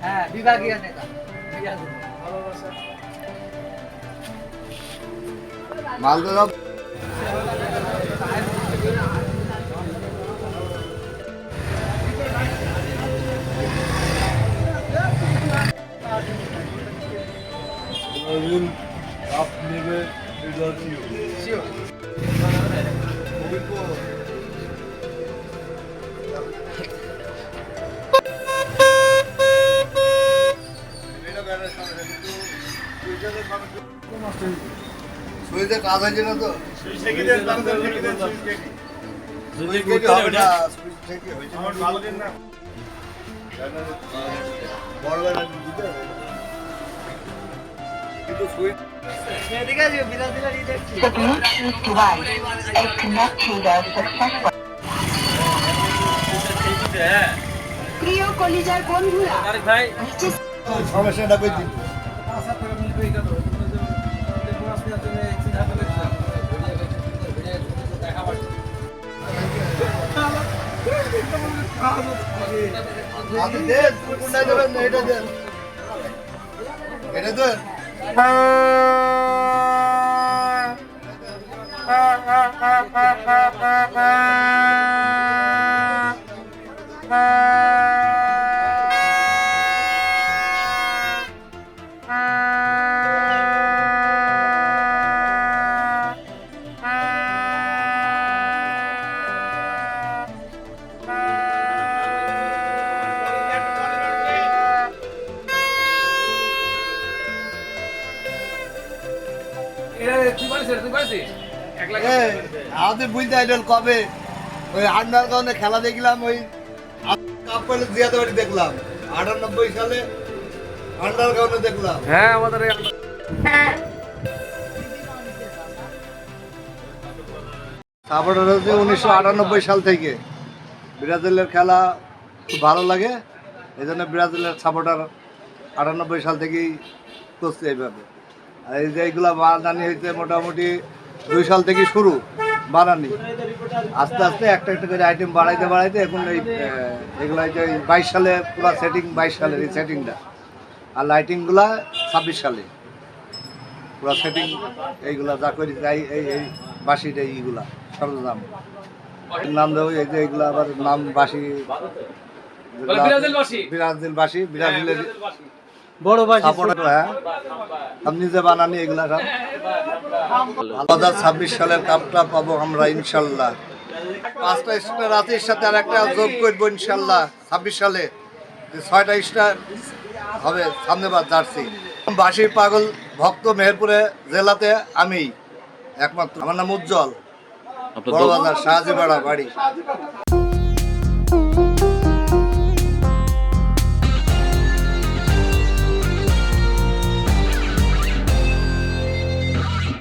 হ্যাঁ, বিভাগীয় নেতা। মালদা आप नेবে Sure. সুইচে কাজ হয়েছে না তো এদিকে আসবে, বিরাজিলা নিয়ে দেখছি। The Bluetooth device is connected successfully. প্রিয় কলিজার বন্ধুরা, নিচে সমস্যাটা বুঝছি এটা তো আমাদের বুঝতে আইডল কবে ওই আন্ডার গ্রাউন্ডে খেলা দেখলাম, ওই কাপ পেলে জিয়াতে বাড়ি দেখলাম 98 সালে আন্ডার গ্রাউন্ডে দেখলাম। হ্যাঁ আমাদের সাপোর্টার হচ্ছে 1998 সাল থেকে ব্রাজিলের খেলা খুব ভালো লাগে, এই জন্য ব্রাজিলের সাপোর্টার 98 সাল থেকেই করছে এইভাবে। আর এই যে এইগুলা বানানি হয়েছে মোটামুটি 2 সাল থেকে শুরু বানানি, আস্তে আস্তে একটা একটা করে আইটেম বাড়াইতে বাড়াইতে এখন এগুলো হচ্ছে 22 সালে পুরো সেটিং, 22 সালের এই সেটিংটা, আর লাইটিংগুলা 26 সালে পুরো সেটিং। এইগুলা যা করি এই এই এই বাঁশিটা এইগুলা সরঞ্জাম নাম দেবো, এই যে এইগুলা আবার নাম বাঁশি, ব্রাজিল বাঁশি, ব্রাজিলের বড় বাজি। হ্যাঁ আমি নিজে বানানি এগুলা সব। 2026 সালের কাপটা পাবো আমরা ইনশাল্লাহ। 5টা স্টার রাতের সাথে আর একটা যোগ করবো ইনশাল্লাহ 26 সালে, 6টা স্টার হবে সামনেবার জার্সি। বাঁশি পাগল ভক্ত মেহেরপুরে জেলাতে আমি একমাত্র। আমার নাম উজ্জ্বল, বড়বাজার শাহজিপাড়া বাড়ি।